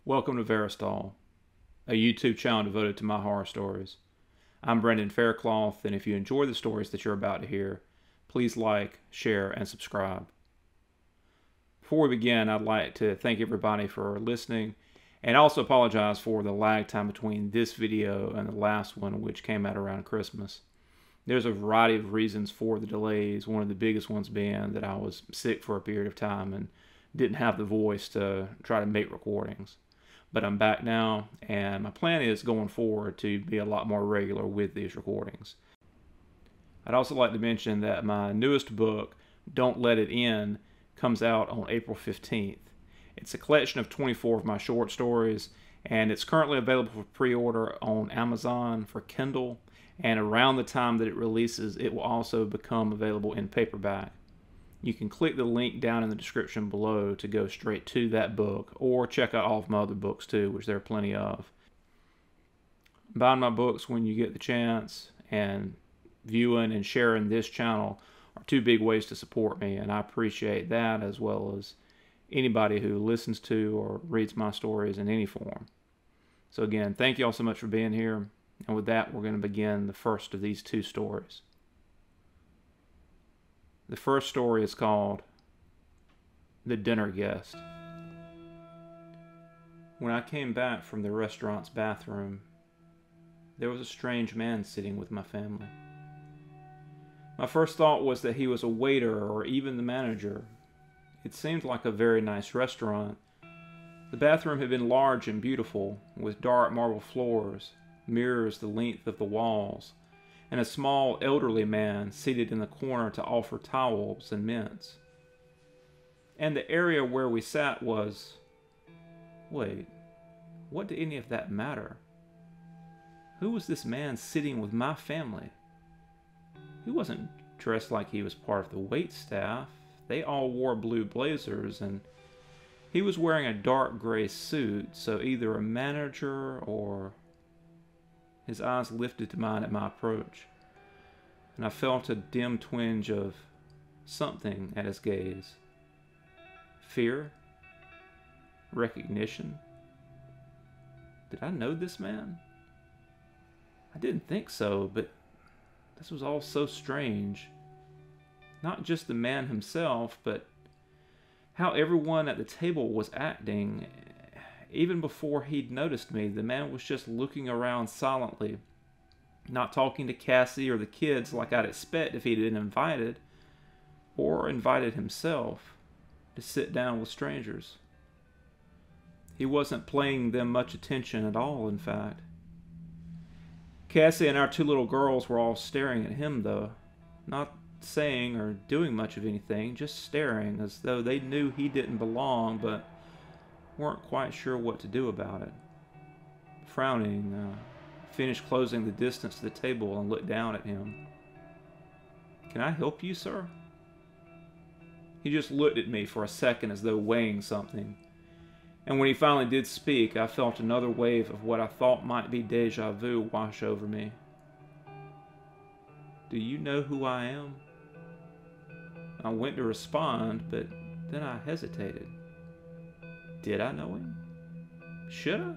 Welcome to Verastahl, a YouTube channel devoted to my horror stories. I'm Brendan Faircloth, and if you enjoy the stories that you're about to hear, please like, share, and subscribe. Before we begin, I'd like to thank everybody for listening, and also apologize for the lag time between this video and the last one, which came out around Christmas. There's a variety of reasons for the delays, one of the biggest ones being that I was sick for a period of time and didn't have the voice to try to make recordings. But I'm back now, and my plan is going forward to be a lot more regular with these recordings. I'd also like to mention that my newest book, Don't Let It In, comes out on April 15th. It's a collection of 24 of my short stories, and it's currently available for pre-order on Amazon for Kindle, and around the time that it releases, it will also become available in paperback. You can click the link down in the description below to go straight to that book, or check out all of my other books too, which there are plenty of. Buying my books when you get the chance, and viewing and sharing this channel are two big ways to support me, and I appreciate that, as well as anybody who listens to or reads my stories in any form. So again, thank you all so much for being here, and with that, we're going to begin the first of these two stories. The first story is called The Dinner Guest. When I came back from the restaurant's bathroom, there was a strange man sitting with my family. My first thought was that he was a waiter or even the manager. It seemed like a very nice restaurant. The bathroom had been large and beautiful, with dark marble floors, mirrors the length of the walls, and a small elderly man seated in the corner to offer towels and mints. And the area where we sat was... Wait, what did any of that matter? Who was this man sitting with my family? He wasn't dressed like he was part of the wait staff. They all wore blue blazers, and he was wearing a dark gray suit, so either a manager or... His eyes lifted to mine at my approach, and I felt a dim twinge of something at his gaze. Fear? Recognition? Did I know this man? I didn't think so, but this was all so strange. Not just the man himself, but how everyone at the table was acting. Even before he'd noticed me, the man was just looking around silently, not talking to Cassie or the kids like I'd expect if he'd been invited, or invited himself to sit down with strangers. He wasn't paying them much attention at all, in fact. Cassie and our two little girls were all staring at him, though, not saying or doing much of anything, just staring as though they knew he didn't belong, but weren't quite sure what to do about it. Frowning, finished closing the distance to the table and looked down at him. "Can I help you, sir?" He just looked at me for a second as though weighing something, and when he finally did speak, I felt another wave of what I thought might be deja vu wash over me. "Do you know who I am?" I went to respond, but then I hesitated. Did I know him? Should I?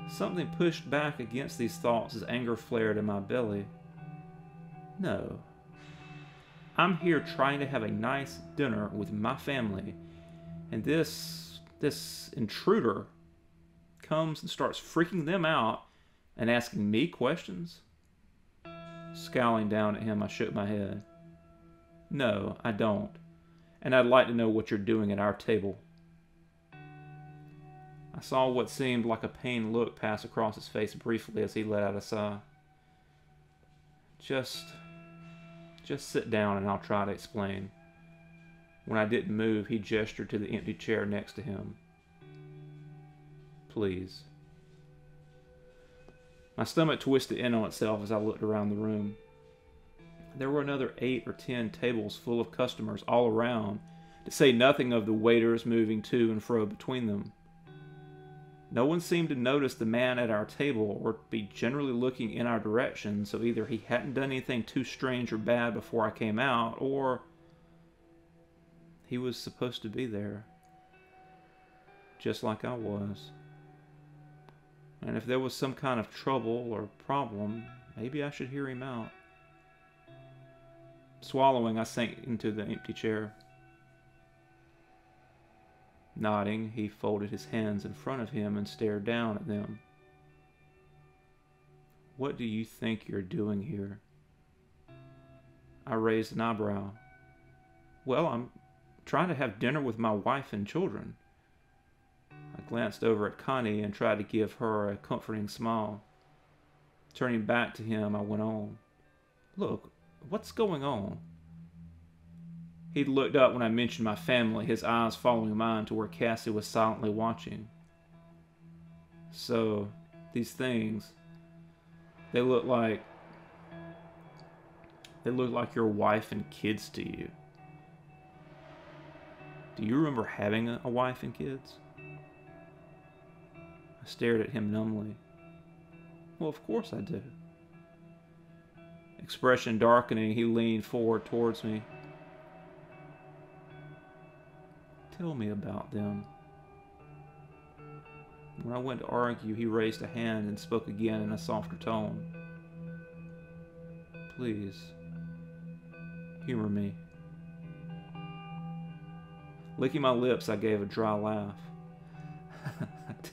Something pushed back against these thoughts as anger flared in my belly. No. I'm here trying to have a nice dinner with my family, and this intruder comes and starts freaking them out and asking me questions? Scowling down at him, I shook my head. "No, I don't. And I'd like to know what you're doing at our table." I saw what seemed like a pained look pass across his face briefly as he let out a sigh. Just sit down and I'll try to explain." When I didn't move, he gestured to the empty chair next to him. "Please." My stomach twisted in on itself as I looked around the room. There were another 8 or 10 tables full of customers all around, to say nothing of the waiters moving to and fro between them. No one seemed to notice the man at our table or be generally looking in our direction, so either he hadn't done anything too strange or bad before I came out, or he was supposed to be there. just like I was. And if there was some kind of trouble or problem, maybe I should hear him out. Swallowing, I sank into the empty chair. Nodding, he folded his hands in front of him and stared down at them. What do you think you're doing here? I raised an eyebrow. Well, I'm trying to have dinner with my wife and children. I glanced over at Connie and tried to give her a comforting smile. Turning back to him, I went on. Look, what's going on? He'd looked up when I mentioned my family, his eyes following mine to where Cassie was silently watching. So, these things, they look like your wife and kids to you. Do you remember having a wife and kids? I stared at him numbly. Well, of course I do. Expression darkening, he leaned forward towards me. Tell me about them. When I went to argue, he raised a hand and spoke again in a softer tone. Please, humor me. Licking my lips, I gave a dry laugh.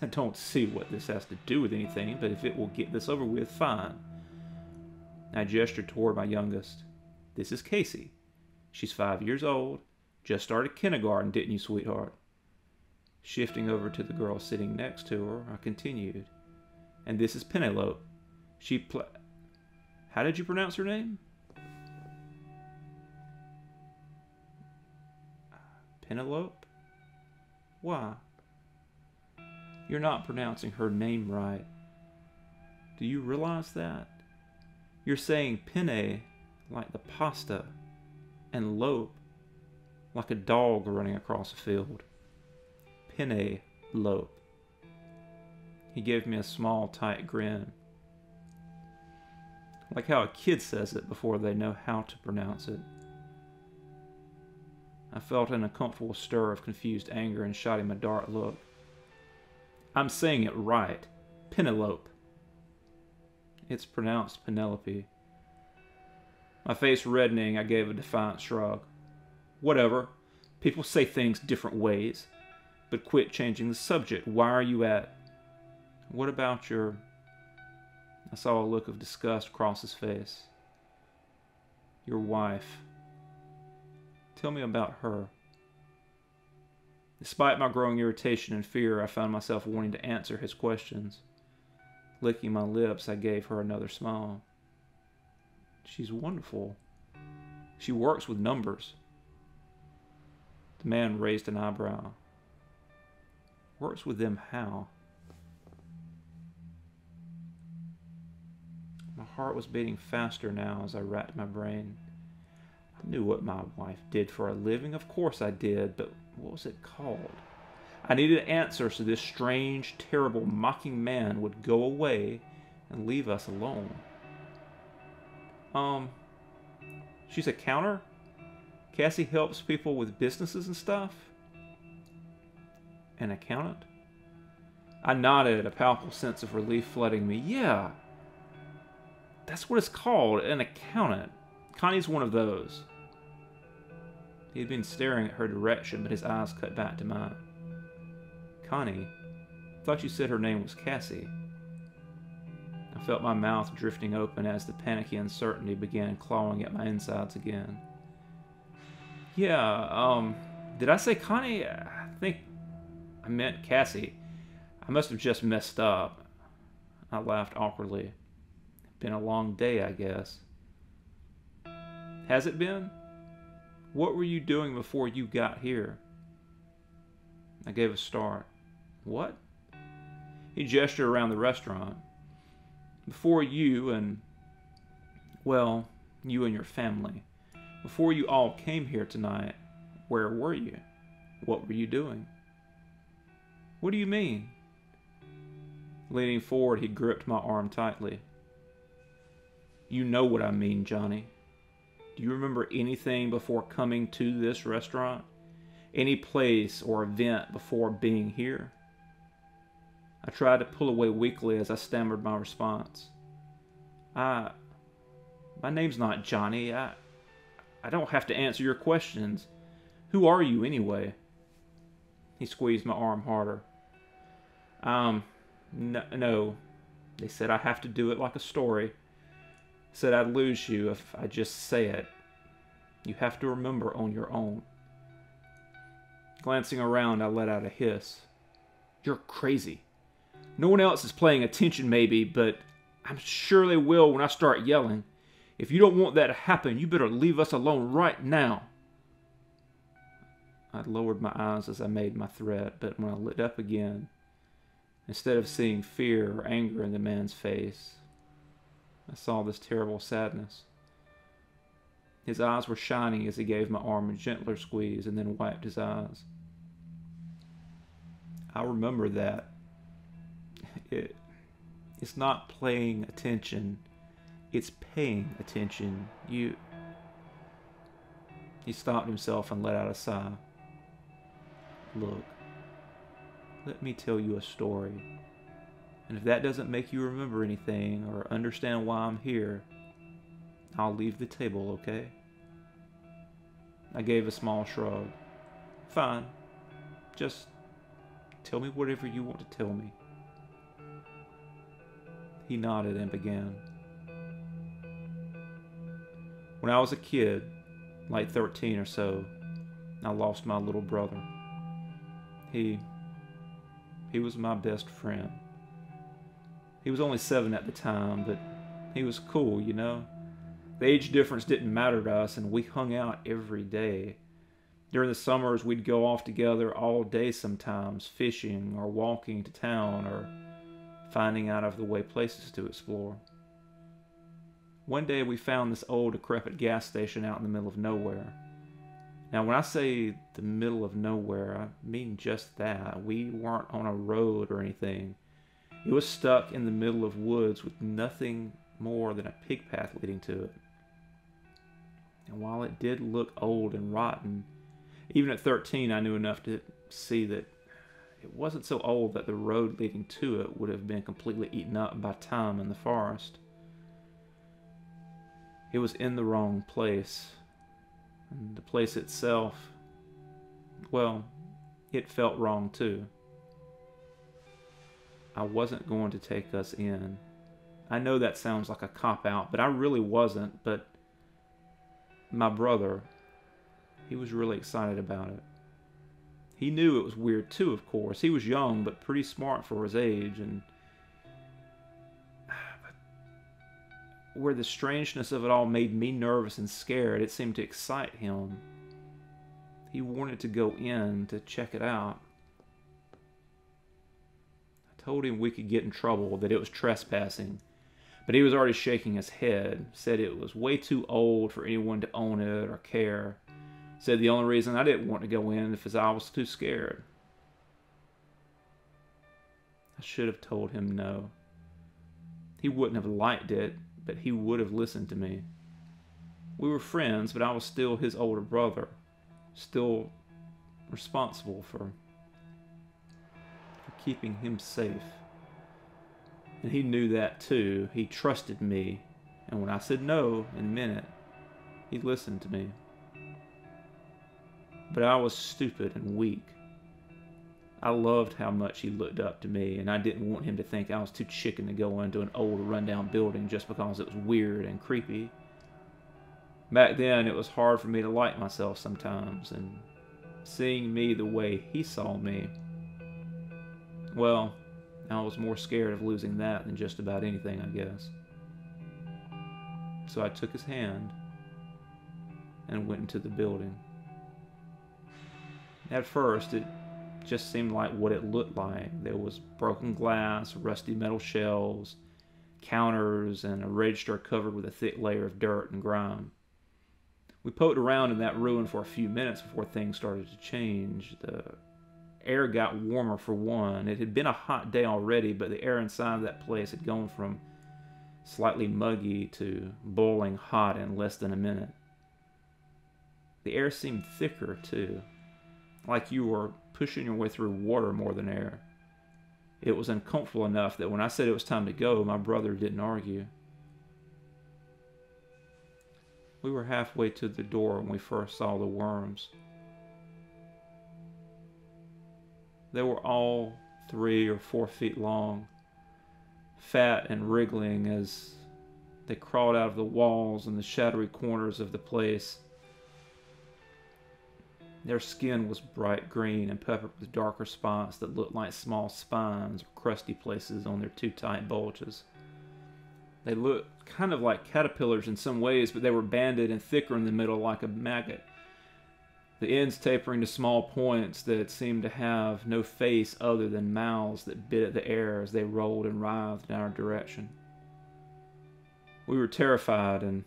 I don't see what this has to do with anything, but if it will get this over with, fine. I gestured toward my youngest. This is Casey. She's 5 years old. Just started kindergarten, didn't you, sweetheart? Shifting over to the girl sitting next to her, I continued. And this is Penelope. How did you pronounce her name? Penelope? Why? You're not pronouncing her name right. Do you realize that? You're saying penne like the pasta, and lope like a dog running across a field. Penelope. He gave me a small, tight grin. Like how a kid says it before they know how to pronounce it. I felt an uncomfortable stir of confused anger and shot him a dark look. I'm saying it right. Penelope. It's pronounced Penelope. My face reddening, I gave a defiant shrug. Whatever. People say things different ways. But quit changing the subject. Why are you at... What about your... I saw a look of disgust cross his face. Your wife. Tell me about her. Despite my growing irritation and fear, I found myself wanting to answer his questions. Licking my lips, I gave her another smile. She's wonderful. She works with numbers. The man raised an eyebrow. Works with them how? My heart was beating faster now as I racked my brain. I knew what my wife did for a living. Of course I did, but what was it called? I needed an answer so this strange, terrible, mocking man would go away and leave us alone. She's a counter? Cassie helps people with businesses and stuff? An accountant? I nodded, a palpable sense of relief flooding me. Yeah, that's what it's called, an accountant. Connie's one of those. He had been staring at her direction, but his eyes cut back to mine. Connie? I thought you said her name was Cassie. I felt my mouth drifting open as the panicky uncertainty began clawing at my insides again. Yeah, did I say Connie? I think I meant Cassie. I must have just messed up. I laughed awkwardly. Been a long day, I guess. Has it been? What were you doing before you got here? I gave a start. What? He gestured around the restaurant. Before you and, well, you and your family. Before you all came here tonight, where were you? What were you doing? What do you mean? Leaning forward, he gripped my arm tightly. You know what I mean, Johnny. Do you remember anything before coming to this restaurant? Any place or event before being here? I tried to pull away weakly as I stammered my response. My name's not Johnny. I don't have to answer your questions. Who are you anyway? He squeezed my arm harder. No. They said I have to do it like a story. Said I'd lose you if I just say it. You have to remember on your own. Glancing around, I let out a hiss. You're crazy. No one else is paying attention maybe, but I'm sure they will when I start yelling. If you don't want that to happen, you better leave us alone right now. I lowered my eyes as I made my threat, but when I lit up again, instead of seeing fear or anger in the man's face, I saw this terrible sadness. His eyes were shining as he gave my arm a gentler squeeze and then wiped his eyes. I remember that. It's not paying attention. It's paying attention. He stopped himself and let out a sigh. Look, let me tell you a story. And if that doesn't make you remember anything or understand why I'm here, I'll leave the table, okay? I gave a small shrug. Fine. Just tell me whatever you want to tell me. He nodded and began. When I was a kid, like 13 or so, I lost my little brother. He was my best friend. He was only 7 at the time, but he was cool, you know? The age difference didn't matter to us, and we hung out every day. During the summers, we'd go off together all day sometimes, fishing or walking to town or finding out-of-the-way places to explore. One day we found this old decrepit gas station out in the middle of nowhere. Now when I say the middle of nowhere, I mean just that. We weren't on a road or anything. It was stuck in the middle of woods with nothing more than a pig path leading to it. And while it did look old and rotten, even at 13 I knew enough to see that it wasn't so old that the road leading to it would have been completely eaten up by time in the forest. It was in the wrong place. And the place itself, well, it felt wrong too. I wasn't going to take us in. I know that sounds like a cop-out, but I really wasn't. But my brother, he was really excited about it. He knew it was weird too, of course. He was young, but pretty smart for his age, and where the strangeness of it all made me nervous and scared, it seemed to excite him. He wanted to go in to check it out. I told him we could get in trouble, that it was trespassing, but he was already shaking his head, said it was way too old for anyone to own it or care. Said the only reason I didn't want to go in is I was too scared. I should have told him no. He wouldn't have liked it, but he would have listened to me. We were friends, but I was still his older brother, still responsible for keeping him safe. And he knew that too. He trusted me, and when I said no and meant it, he listened to me. But I was stupid and weak. I loved how much he looked up to me, and I didn't want him to think I was too chicken to go into an old rundown building just because it was weird and creepy. Back then, it was hard for me to like myself sometimes, and seeing me the way he saw me, well, I was more scared of losing that than just about anything, I guess. So I took his hand and went into the building. At first, it just seemed like what it looked like. There was broken glass, rusty metal shelves, counters, and a register covered with a thick layer of dirt and grime. We poked around in that ruin for a few minutes before things started to change. The air got warmer for one. It had been a hot day already, but the air inside that place had gone from slightly muggy to boiling hot in less than a minute. The air seemed thicker, too, like you were pushing your way through water more than air. It was uncomfortable enough that when I said it was time to go, my brother didn't argue. We were halfway to the door when we first saw the worms. They were all 3 or 4 feet long, fat and wriggling as they crawled out of the walls and the shadowy corners of the place. Their skin was bright green and peppered with darker spots that looked like small spines or crusty places on their too tight bulges. They looked kind of like caterpillars in some ways, but they were banded and thicker in the middle like a maggot, the ends tapering to small points that seemed to have no face other than mouths that bit at the air as they rolled and writhed in our direction. We were terrified, and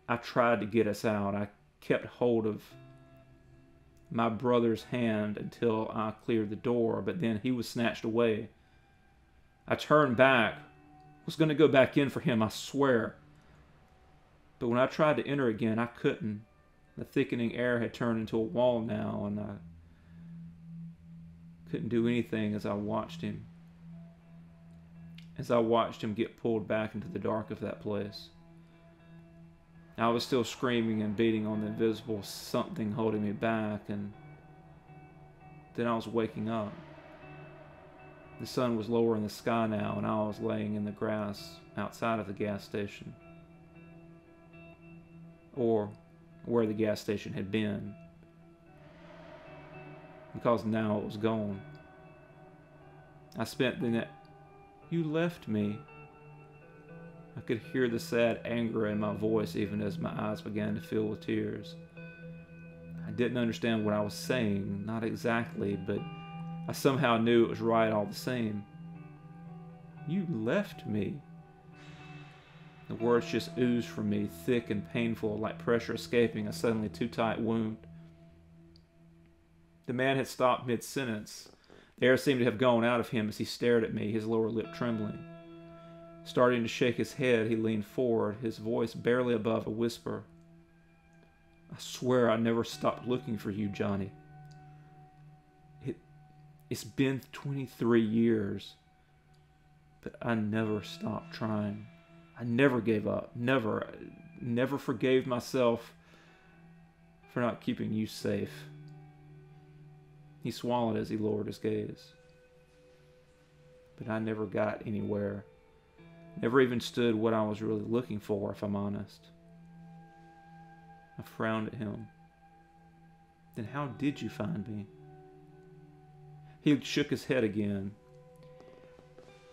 I tried to get us out. I kept hold of my brother's hand until I cleared the door, but then he was snatched away. I turned back, was going to go back in for him, I swear. But when I tried to enter again, I couldn't. The thickening air had turned into a wall now, and I couldn't do anything as I watched him. As I watched him get pulled back into the dark of that place. I was still screaming and beating on the invisible something holding me back, and then I was waking up. The sun was lower in the sky now, and I was laying in the grass outside of the gas station. Or where the gas station had been. Because now it was gone. I spent the night. You left me. I could hear the sad anger in my voice even as my eyes began to fill with tears. I didn't understand what I was saying, not exactly, but I somehow knew it was right all the same. You left me. The words just oozed from me, thick and painful, like pressure escaping a suddenly too tight wound. The man had stopped mid-sentence. The air seemed to have gone out of him as he stared at me, his lower lip trembling. Starting to shake his head, he leaned forward, his voice barely above a whisper. I swear I never stopped looking for you, Johnny. It's been 23 years, but I never stopped trying. I never gave up. Never forgave myself for not keeping you safe. He swallowed as he lowered his gaze. But I never got anywhere. Never even stood what I was really looking for, if I'm honest. I frowned at him. Then how did you find me? He shook his head again.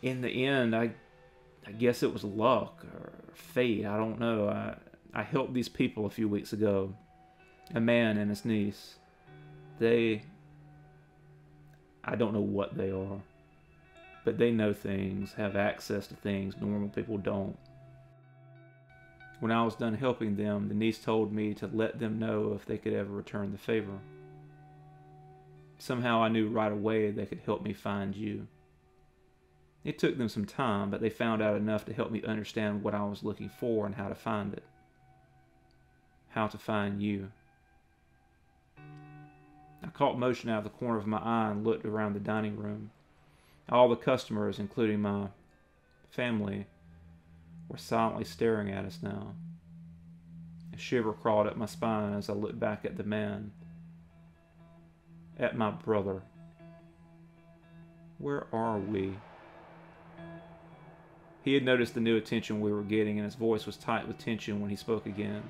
In the end, I guess it was luck or fate, I don't know. I helped these people a few weeks ago. A man and his niece. I don't know what they are. But they know things, have access to things normal people don't. When I was done helping them, the niece told me to let them know if they could ever return the favor. Somehow I knew right away they could help me find you. It took them some time, but they found out enough to help me understand what I was looking for and how to find it. How to find you. I caught motion out of the corner of my eye and looked around the dining room. All the customers, including my family, were silently staring at us now. A shiver crawled up my spine as I looked back at the man. At my brother. Where are we? He had noticed the new attention we were getting, and his voice was tight with tension when he spoke again.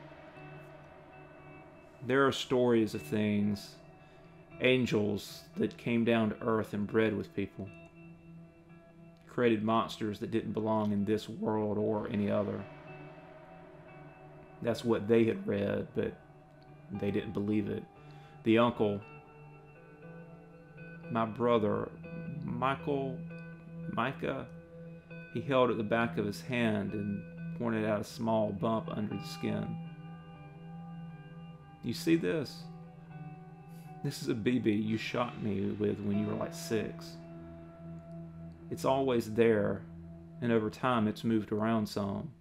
There are stories of things, angels that came down to earth and bred with people. Created monsters that didn't belong in this world or any other. That's what they had read, but they didn't believe it. The uncle, my brother, Micah, he held at the back of his hand and pointed out a small bump under the skin. You see this? This is a BB you shot me with when you were like 6. It's always there, and over time it's moved around some.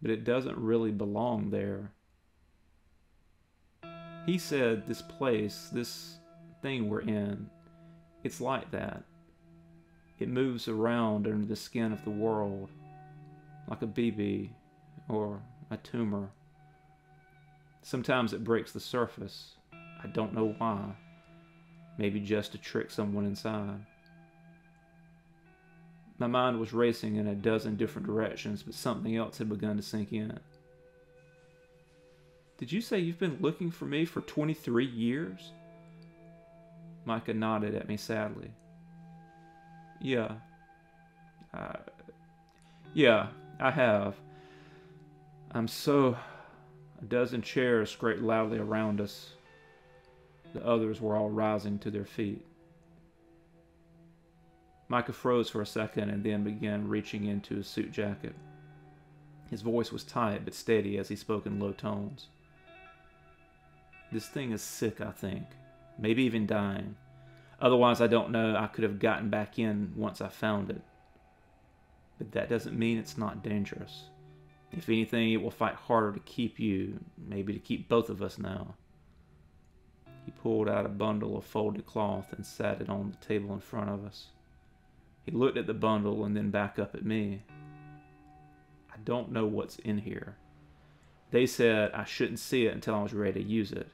But it doesn't really belong there. He said this place, this thing we're in, It's like that. It moves around under the skin of the world, like a BB or a tumor. Sometimes it breaks the surface. I don't know why. Maybe just to trick someone inside. My mind was racing in a dozen different directions, but something else had begun to sink in. Did you say you've been looking for me for 23 years? Micah nodded at me sadly. Yeah. Yeah, I have. A dozen chairs scraped loudly around us. The others were all rising to their feet. Micah froze for a second and then began reaching into his suit jacket. His voice was tight but steady as he spoke in low tones. This thing is sick, I think. Maybe even dying. Otherwise, I don't know, I could have gotten back in once I found it. But that doesn't mean it's not dangerous. If anything, it will fight harder to keep you, maybe to keep both of us now. He pulled out a bundle of folded cloth and sat it on the table in front of us. He looked at the bundle and then back up at me. I don't know what's in here. They said I shouldn't see it until I was ready to use it.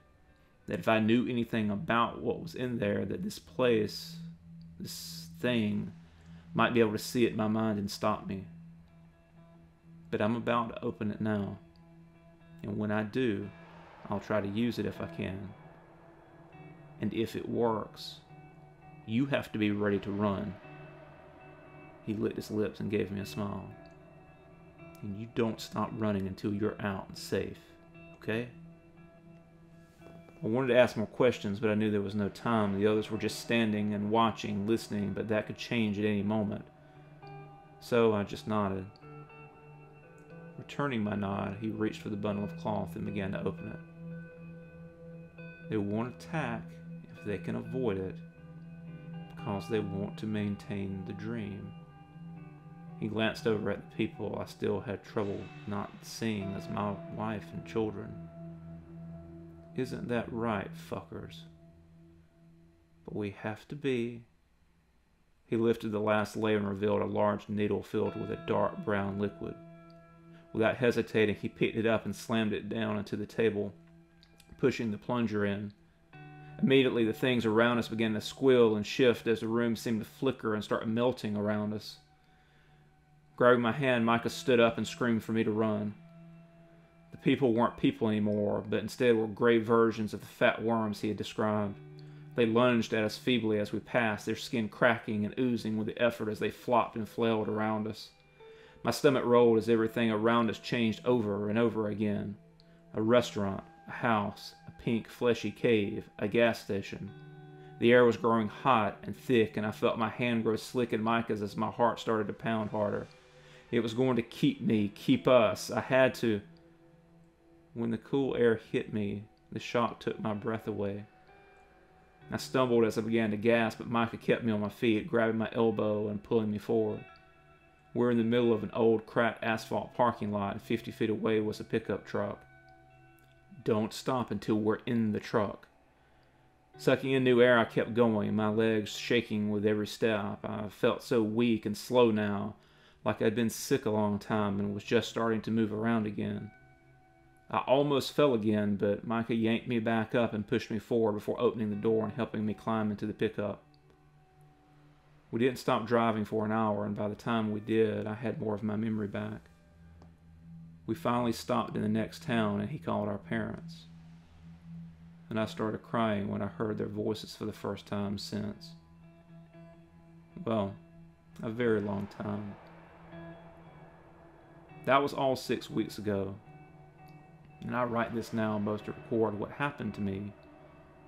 That if I knew anything about what was in there, that this place, this thing, might be able to see it in my mind and stop me. But I'm about to open it now. And when I do, I'll try to use it if I can. And if it works, you have to be ready to run. He licked his lips and gave me a smile. And you don't stop running until you're out and safe, okay? I wanted to ask more questions, but I knew there was no time. The others were just standing and watching, listening, but that could change at any moment. So I just nodded. Returning my nod, he reached for the bundle of cloth and began to open it. They won't attack if they can avoid it, because they want to maintain the dream. He glanced over at the people I still had trouble not seeing as my wife and children. Isn't that right, fuckers? But we have to be. He lifted the last layer and revealed a large needle filled with a dark brown liquid. Without hesitating, he picked it up and slammed it down onto the table, pushing the plunger in. Immediately, the things around us began to squill and shift as the room seemed to flicker and start melting around us. Grabbing my hand, Micah stood up and screamed for me to run. The people weren't people anymore, but instead were gray versions of the fat worms he had described. They lunged at us feebly as we passed, their skin cracking and oozing with the effort as they flopped and flailed around us. My stomach rolled as everything around us changed over and over again. A restaurant, a house, a pink, fleshy cave, a gas station. The air was growing hot and thick, and I felt my hand grow slick in Micah's as my heart started to pound harder. It was going to keep me, keep us. I had to. When the cool air hit me, the shock took my breath away. I stumbled as I began to gasp, but Micah kept me on my feet, grabbing my elbow and pulling me forward. We're in the middle of an old, cracked asphalt parking lot, and 50 feet away was a pickup truck. Don't stop until we're in the truck. Sucking in new air, I kept going, my legs shaking with every step. I felt so weak and slow now, like I'd been sick a long time and was just starting to move around again. I almost fell again, but Micah yanked me back up and pushed me forward before opening the door and helping me climb into the pickup. We didn't stop driving for an hour, and by the time we did, I had more of my memory back. We finally stopped in the next town, and he called our parents. And I started crying when I heard their voices for the first time since. Well, a very long time. That was all 6 weeks ago. And I write this now both to record what happened to me,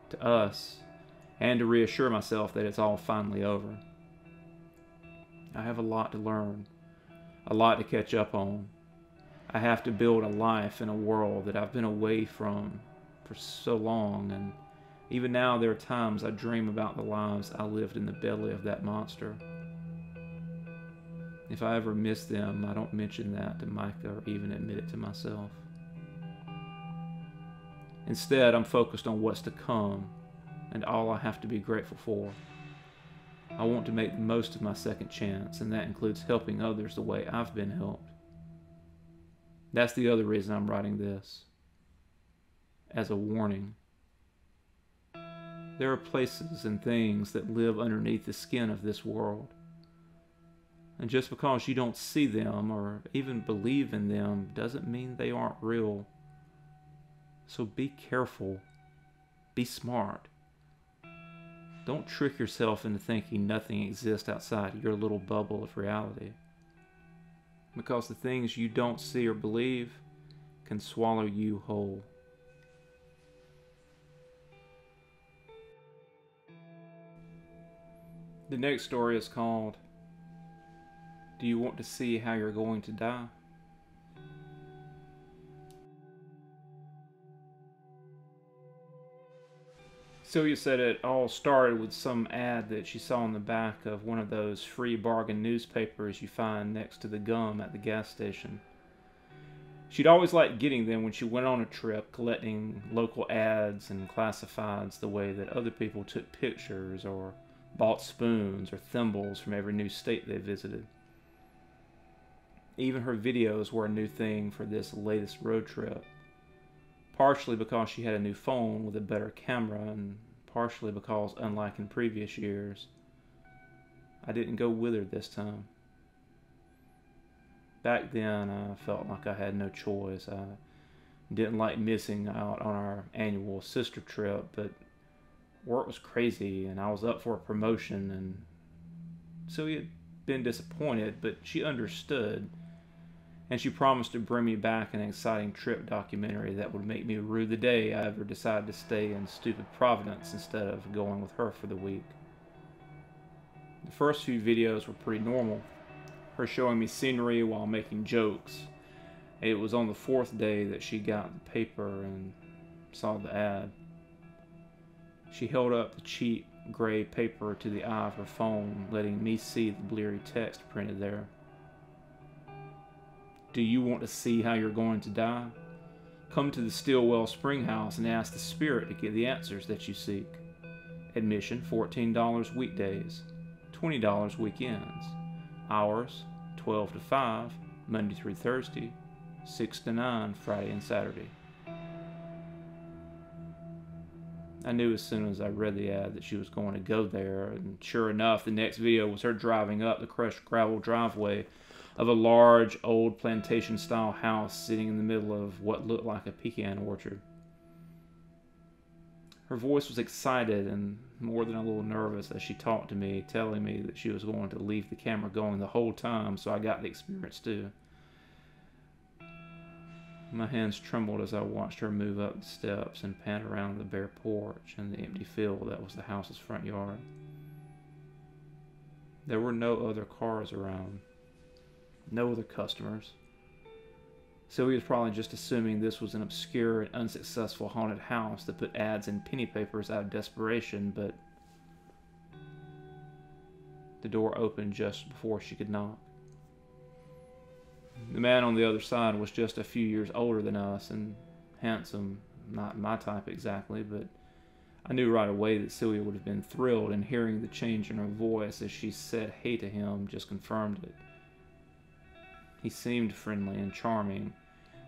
to us, and to reassure myself that it's all finally over. I have a lot to learn, a lot to catch up on. I have to build a life in a world that I've been away from for so long, and even now there are times I dream about the lives I lived in the belly of that monster. If I ever miss them, I don't mention that to Micah or even admit it to myself. Instead, I'm focused on what's to come and all I have to be grateful for. I want to make the most of my second chance, and that includes helping others the way I've been helped. That's the other reason I'm writing this. As a warning. There are places and things that live underneath the skin of this world. And just because you don't see them or even believe in them doesn't mean they aren't real. So be careful. Be smart. Don't trick yourself into thinking nothing exists outside your little bubble of reality. Because the things you don't see or believe can swallow you whole. The next story is called, Do You Want to See How You're Going to Die? Celia said it all started with some ad that she saw on the back of one of those free bargain newspapers you find next to the gum at the gas station. She'd always liked getting them when she went on a trip, collecting local ads and classifieds the way that other people took pictures or bought spoons or thimbles from every new state they visited. Even her videos were a new thing for this latest road trip. Partially because she had a new phone with a better camera, and partially because, unlike in previous years, I didn't go with her this time. Back then, I felt like I had no choice. I didn't like missing out on our annual sister trip, but work was crazy, and I was up for a promotion, and Celia had been disappointed, but she understood. And she promised to bring me back an exciting trip documentary that would make me rue the day I ever decided to stay in stupid Providence instead of going with her for the week. The first few videos were pretty normal, her showing me scenery while making jokes. It was on the fourth day that she got the paper and saw the ad. She held up the cheap gray paper to the eye of her phone, letting me see the bleary text printed there. Do you want to see how you're going to die? Come to the Stillwell Spring House and ask the spirit to get the answers that you seek. Admission $14 weekdays, $20 weekends. Hours 12 to 5, Monday through Thursday, 6 to 9, Friday and Saturday. I knew as soon as I read the ad that she was going to go there, and sure enough, the next video was her driving up the crushed gravel driveway of a large, old plantation-style house sitting in the middle of what looked like a pecan orchard. Her voice was excited and more than a little nervous as she talked to me, telling me that she was going to leave the camera going the whole time, so I got the experience too. My hands trembled as I watched her move up the steps and pan around the bare porch and the empty field that was the house's front yard. There were no other cars around. No other customers. Celia was probably just assuming this was an obscure and unsuccessful haunted house that put ads in penny papers out of desperation, but the door opened just before she could knock. The man on the other side was just a few years older than us and handsome, not my type exactly, but I knew right away that Celia would have been thrilled, and hearing the change in her voice as she said hey to him just confirmed it. He seemed friendly and charming,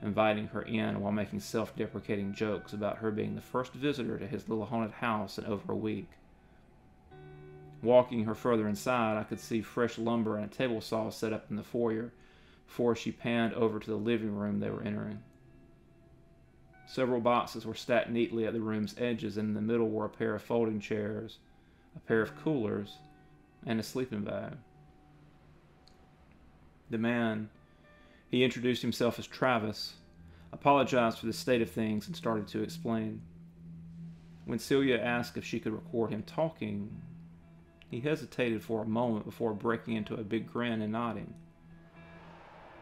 inviting her in while making self-deprecating jokes about her being the first visitor to his little haunted house in over a week. Walking her further inside, I could see fresh lumber and a table saw set up in the foyer before she panned over to the living room they were entering. Several boxes were stacked neatly at the room's edges, and in the middle were a pair of folding chairs, a pair of coolers, and a sleeping bag. The man, he introduced himself as Travis, apologized for the state of things, and started to explain. When Celia asked if she could record him talking, he hesitated for a moment before breaking into a big grin and nodding.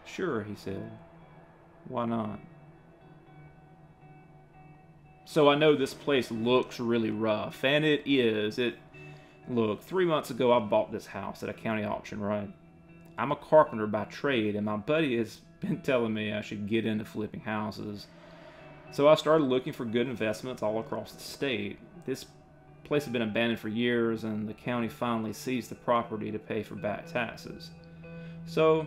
Sure, he said. Why not? So I know this place looks really rough, and it is. Look, 3 months ago I bought this house at a county auction, right? I'm a carpenter by trade, and my buddy has been telling me I should get into flipping houses. So I started looking for good investments all across the state. This place had been abandoned for years, and the county finally seized the property to pay for back taxes. So,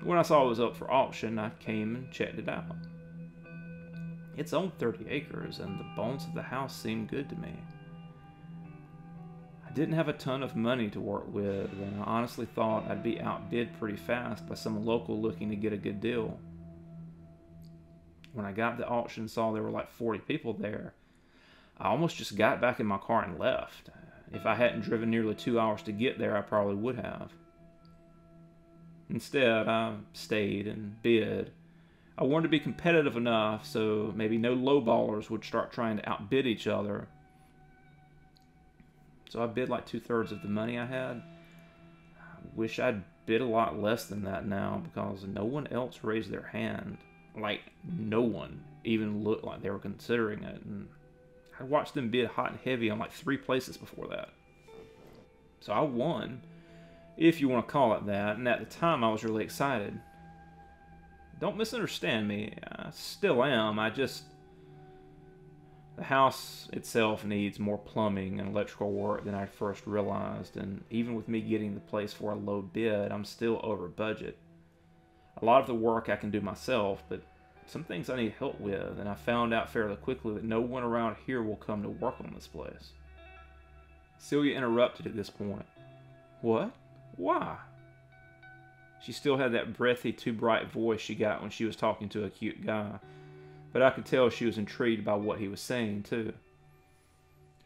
when I saw it was up for auction, I came and checked it out. It's on 30 acres, and the bones of the house seemed good to me. I didn't have a ton of money to work with, and I honestly thought I'd be outbid pretty fast by some local looking to get a good deal. When I got to the auction and saw there were like 40 people there, I almost just got back in my car and left. If I hadn't driven nearly 2 hours to get there, I probably would have. Instead, I stayed and bid. I wanted to be competitive enough so maybe no lowballers would start trying to outbid each other. So I bid like 2/3 of the money I had. I wish I'd bid a lot less than that now, because no one else raised their hand. Like, no one even looked like they were considering it. And I watched them bid hot and heavy on like 3 places before that. So I won, if you want to call it that, and at the time I was really excited. Don't misunderstand me, I still am. The house itself needs more plumbing and electrical work than I first realized, and even with me getting the place for a low bid, I'm still over budget. A lot of the work I can do myself, but some things I need help with, and I found out fairly quickly that no one around here will come to work on this place. Celia interrupted at this point. What? Why? She still had that breathy, too bright voice she got when she was talking to a cute guy, but I could tell she was intrigued by what he was saying, too.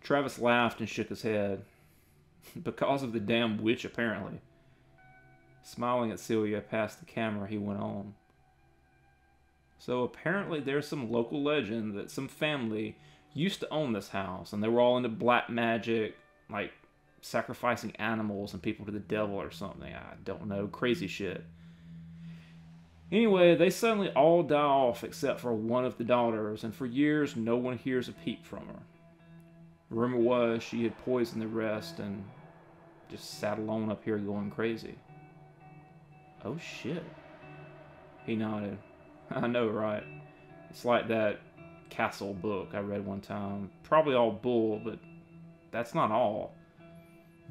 Travis laughed and shook his head. Because of the damn witch, apparently. Smiling at Celia past the camera, he went on. So apparently there's some local legend that some family used to own this house, and they were all into black magic, like sacrificing animals and people to the devil or something. I don't know. Crazy shit. Anyway, they suddenly all die off except for one of the daughters, and for years no one hears a peep from her. Rumor was she had poisoned the rest and just sat alone up here going crazy. Oh shit. He nodded. I know, right? It's like that Castle book I read one time. Probably all bull, but that's not all.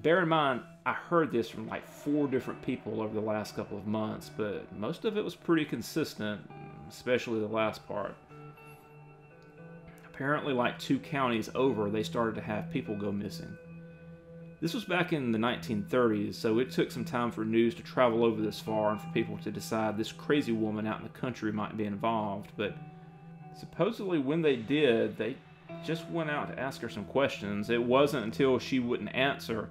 Bear in mind, I heard this from like 4 different people over the last couple of months, but most of it was pretty consistent, especially the last part. Apparently, like 2 counties over, they started to have people go missing. This was back in the 1930s, so it took some time for news to travel over this far and for people to decide this crazy woman out in the country might be involved, but supposedly when they did, they just went out to ask her some questions. It wasn't until she wouldn't answer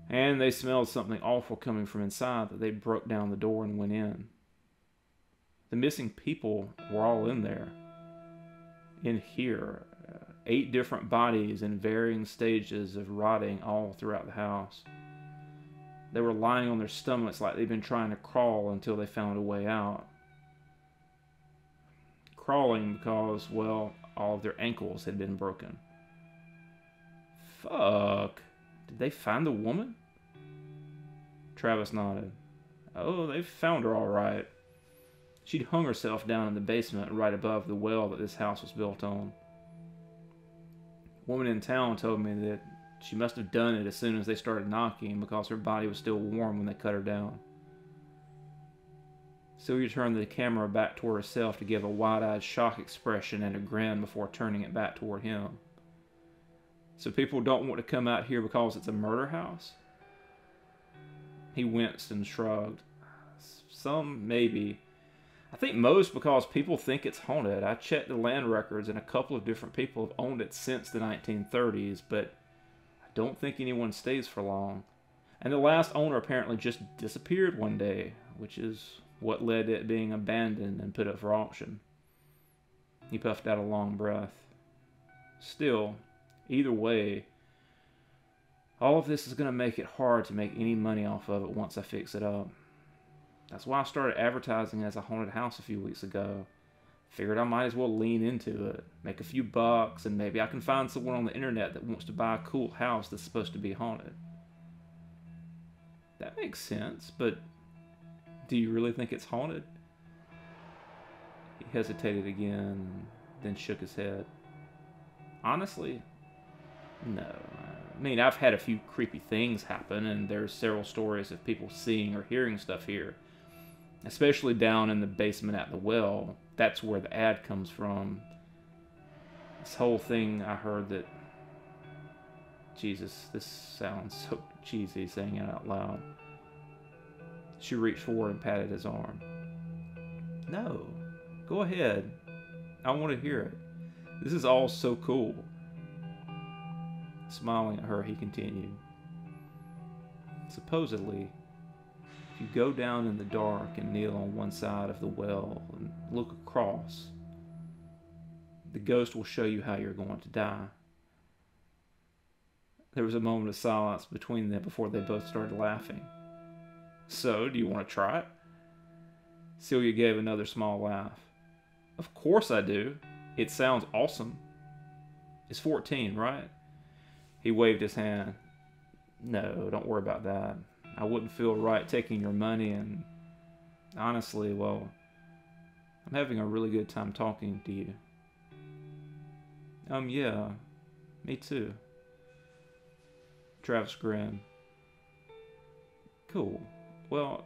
and they smelled something awful coming from inside that they broke down the door and went in. The missing people were all in there. In here, 8 different bodies in varying stages of rotting all throughout the house. They were lying on their stomachs like they'd been trying to crawl until they found a way out. Crawling because, well, all of their ankles had been broken. Fuck. Did they find the woman? Travis nodded. Oh, they found her all right. She'd hung herself down in the basement right above the well that this house was built on. A woman in town told me that she must have done it as soon as they started knocking because her body was still warm when they cut her down. Sylvia turned the camera back toward herself to give a wide-eyed shock expression and a grin before turning it back toward him. So people don't want to come out here because it's a murder house? He winced and shrugged. Some, maybe. I think most because people think it's haunted. I checked the land records and a couple of different people have owned it since the 1930s, but I don't think anyone stays for long. And the last owner apparently just disappeared one day, which is what led to it being abandoned and put up for auction. He puffed out a long breath. Still, either way, all of this is going to make it hard to make any money off of it once I fix it up. That's why I started advertising as a haunted house a few weeks ago. Figured I might as well lean into it, make a few bucks, and maybe I can find someone on the internet that wants to buy a cool house that's supposed to be haunted. That makes sense, but do you really think it's haunted? He hesitated again, then shook his head. Honestly, no. I mean, I've had a few creepy things happen, and there's several stories of people seeing or hearing stuff here. Especially down in the basement at the well. That's where the ad comes from. This whole thing, I heard that... Jesus, this sounds so cheesy saying it out loud. She reached forward and patted his arm. No, go ahead. I want to hear it. This is all so cool. Smiling at her, he continued. Supposedly, if you go down in the dark and kneel on one side of the well and look across, the ghost will show you how you're going to die. There was a moment of silence between them before they both started laughing. So, do you want to try it? Celia gave another small laugh. Of course I do. It sounds awesome. It's 14, right? He waved his hand. No, don't worry about that. I wouldn't feel right taking your money, and honestly, well, I'm having a really good time talking to you. Yeah, me too. Travis grinned. Cool. Well,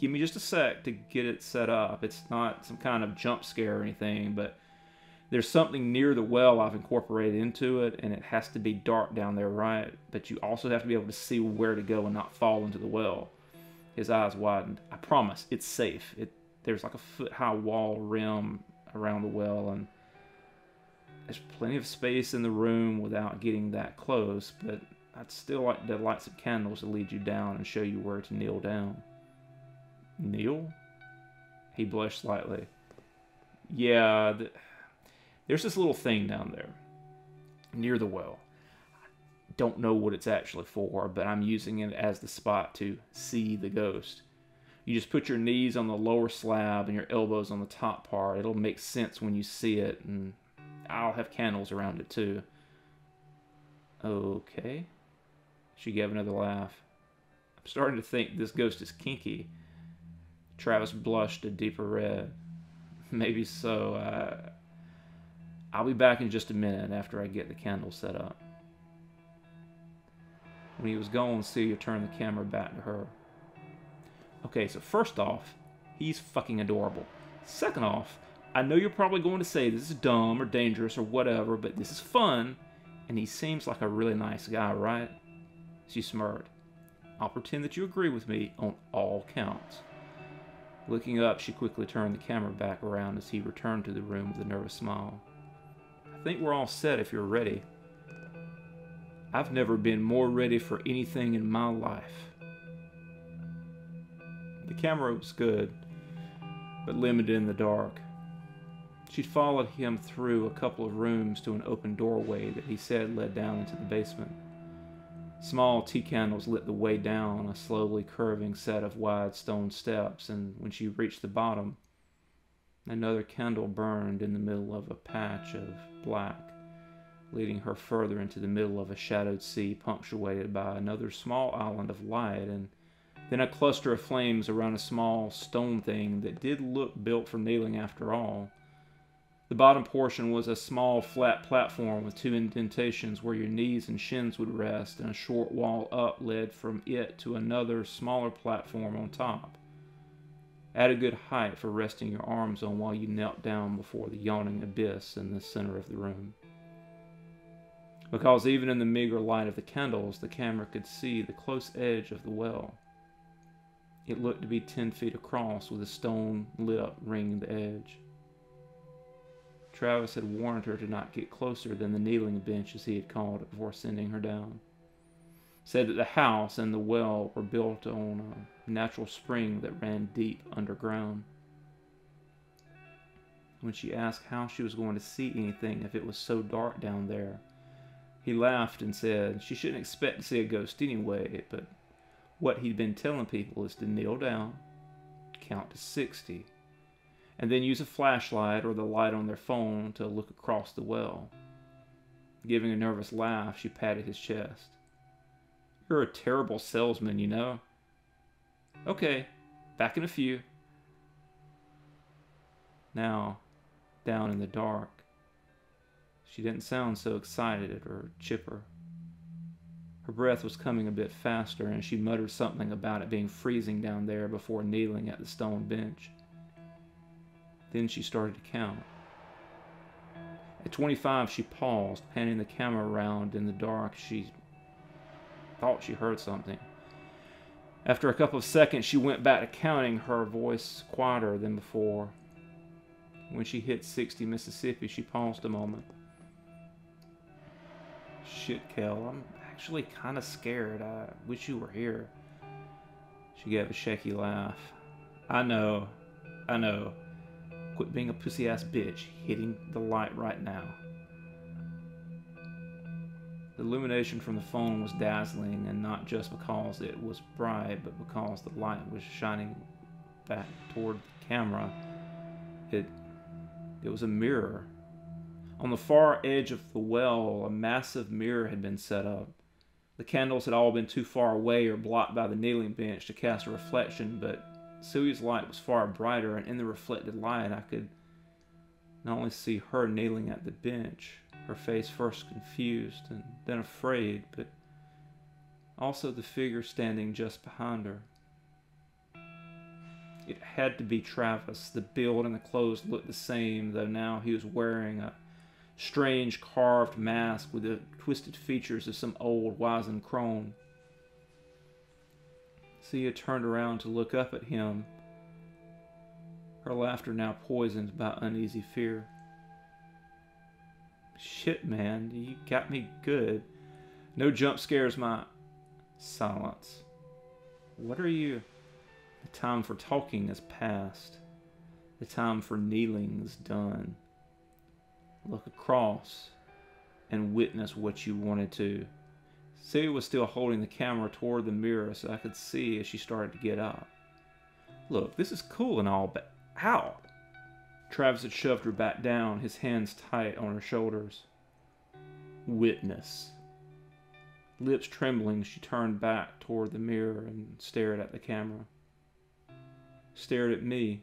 give me just a sec to get it set up. It's not some kind of jump scare or anything, but there's something near the well I've incorporated into it, and it has to be dark down there, right? But you also have to be able to see where to go and not fall into the well. His eyes widened. I promise, it's safe. There's like a foot-high wall rim around the well, and there's plenty of space in the room without getting that close, but I'd still like to light some candles to lead you down and show you where to kneel down. Kneel? He blushed slightly. Yeah, there's this little thing down there, near the well. I don't know what it's actually for, but I'm using it as the spot to see the ghost. You just put your knees on the lower slab and your elbows on the top part. It'll make sense when you see it, and I'll have candles around it too. Okay. She gave another laugh. I'm starting to think this ghost is kinky. Travis blushed a deeper red. Maybe so. I'll be back in just a minute after I get the candles set up. When he was gone, Celia turned the camera back to her. Okay, so first off, he's fucking adorable. Second off, I know you're probably going to say this is dumb or dangerous or whatever, but this is fun, and he seems like a really nice guy, right? She smirked. I'll pretend that you agree with me on all counts. Looking up, she quickly turned the camera back around as he returned to the room with a nervous smile. I think we're all set if you're ready. I've never been more ready for anything in my life. The camera was good, but limited in the dark. She'd followed him through a couple of rooms to an open doorway that he said led down into the basement. Small tea candles lit the way down a slowly curving set of wide stone steps, and when she reached the bottom, another candle burned in the middle of a patch of black, leading her further into the middle of a shadowed sea punctuated by another small island of light, and then a cluster of flames around a small stone thing that did look built for kneeling after all. The bottom portion was a small flat platform with two indentations where your knees and shins would rest, and a short wall up led from it to another smaller platform on top. At a good height for resting your arms on while you knelt down before the yawning abyss in the center of the room. Because even in the meager light of the candles, the camera could see the close edge of the well. It looked to be 10 feet across with a stone lip ringing the edge. Travis had warned her to not get closer than the kneeling bench, as he had called it, before sending her down. Said that the house and the well were built on a natural spring that ran deep underground. When she asked how she was going to see anything if it was so dark down there, he laughed and said she shouldn't expect to see a ghost anyway, but what he'd been telling people is to kneel down, count to 60, and then use a flashlight or the light on their phone to look across the well. Giving a nervous laugh, she patted his chest. You're a terrible salesman, you know. Okay, back in a few. Now, down in the dark, she didn't sound so excited or chipper. Her breath was coming a bit faster, and she muttered something about it being freezing down there before kneeling at the stone bench. Then she started to count. At 25, she paused, panning the camera around in the dark. She thought she heard something. After a couple of seconds, she went back to counting, her voice quieter than before. When she hit 60 Mississippi, she paused a moment. Shit, Kel, I'm actually kind of scared. I wish you were here. She gave a shaky laugh. I know. Quit being a pussy-ass bitch, hitting the light right now. The illumination from the phone was dazzling, and not just because it was bright, but because the light was shining back toward the camera. It was a mirror. On the far edge of the well, a massive mirror had been set up. The candles had all been too far away or blocked by the kneeling bench to cast a reflection, but Celia's light was far brighter, and in the reflected light I could not only see her kneeling at the bench, her face first confused and then afraid, but also the figure standing just behind her. It had to be Travis. The build and the clothes looked the same, though now he was wearing a strange carved mask with the twisted features of some old wizened crone. Celia turned around to look up at him, her laughter now poisoned by uneasy fear. Shit, man, you got me good. No jump scares, my... Silence. What are you... The time for talking is past. The time for kneeling is done. Look across and witness what you wanted to. Celia was still holding the camera toward the mirror so I could see as she started to get up. Look, this is cool and all, but ow! Travis had shoved her back down, his hands tight on her shoulders. Witness. Lips trembling, she turned back toward the mirror and stared at the camera. Stared at me.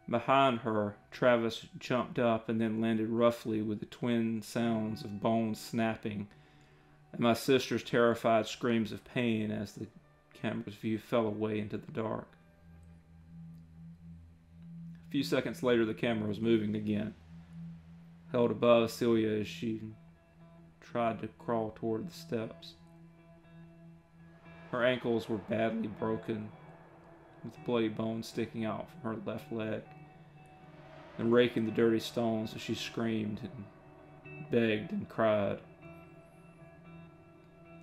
Behind her, Travis jumped up and then landed roughly with the twin sounds of bones snapping and my sister's terrified screams of pain as the camera's view fell away into the dark. A few seconds later, the camera was moving again, held above Celia as she tried to crawl toward the steps. Her ankles were badly broken, with bloody bones sticking out from her left leg and raking the dirty stones as she screamed and begged and cried.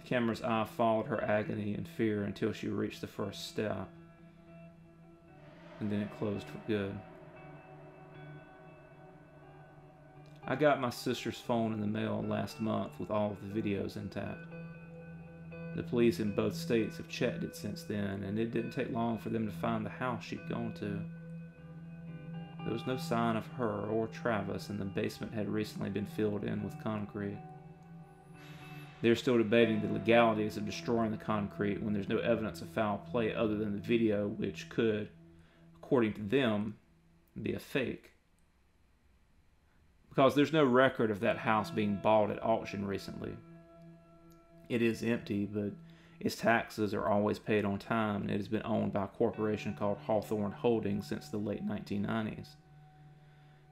The camera's eye followed her agony and fear until she reached the first step, and then it closed for good. I got my sister's phone in the mail last month with all of the videos intact. The police in both states have checked it since then, and it didn't take long for them to find the house she'd gone to. There was no sign of her or Travis, and the basement had recently been filled in with concrete. They're still debating the legalities of destroying the concrete when there's no evidence of foul play other than the video, which could, according to them, be a fake. Because there's no record of that house being bought at auction recently. It is empty, but its taxes are always paid on time, and it has been owned by a corporation called Hawthorne Holdings since the late 1990s.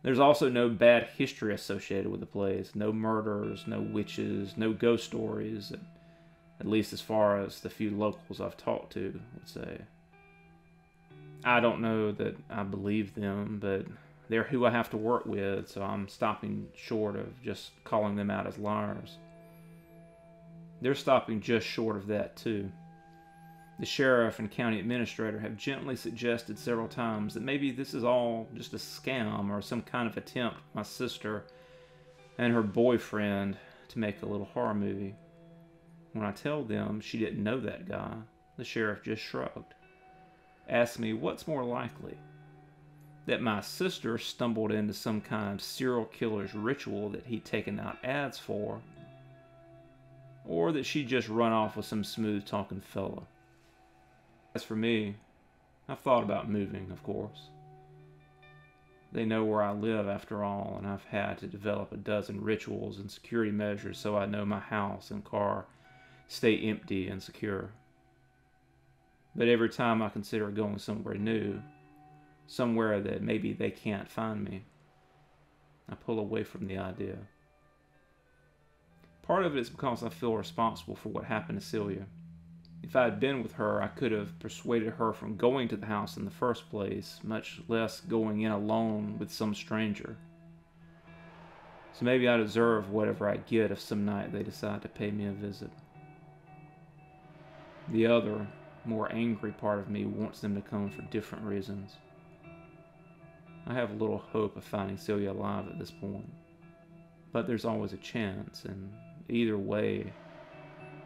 There's also no bad history associated with the place. No murders, no witches, no ghost stories, at least as far as the few locals I've talked to would say. I don't know that I believe them, but they're who I have to work with, so I'm stopping short of just calling them out as liars. They're stopping just short of that, too. The sheriff and county administrator have gently suggested several times that maybe this is all just a scam or some kind of attempt by my sister and her boyfriend to make a little horror movie. When I tell them she didn't know that guy, the sheriff just shrugged. Asked me what's more likely, that my sister stumbled into some kind of serial killer's ritual that he'd taken out ads for, or that she'd just run off with some smooth-talking fella. As for me, I've thought about moving, of course. They know where I live, after all, and I've had to develop a dozen rituals and security measures so I know my house and car stay empty and secure. But every time I consider going somewhere new, somewhere that maybe they can't find me, I pull away from the idea. Part of it is because I feel responsible for what happened to Celia. If I had been with her, I could have persuaded her from going to the house in the first place, much less going in alone with some stranger. So maybe I deserve whatever I get if some night they decide to pay me a visit. The other, more angry part of me wants them to come for different reasons. I have little hope of finding Celia alive at this point, but there's always a chance, and either way,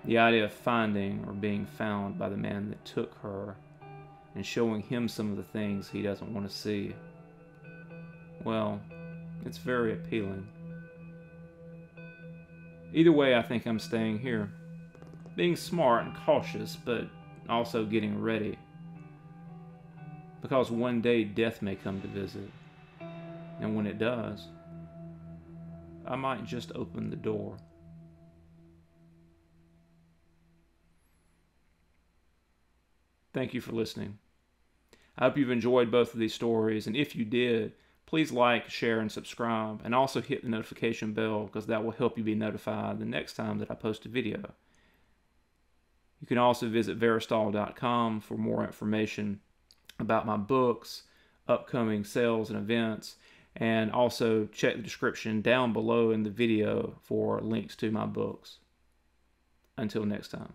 the idea of finding or being found by the man that took her and showing him some of the things he doesn't want to see, well, it's very appealing. Either way, I think I'm staying here, being smart and cautious, but also getting ready. Because one day death may come to visit, and when it does, I might just open the door. Thank you for listening. I hope you've enjoyed both of these stories, and if you did, please like, share, and subscribe, and also hit the notification bell because that will help you be notified the next time that I post a video. You can also visit Verastahl.com for more information about my books, upcoming sales and events, and also check the description down below in the video for links to my books. Until next time.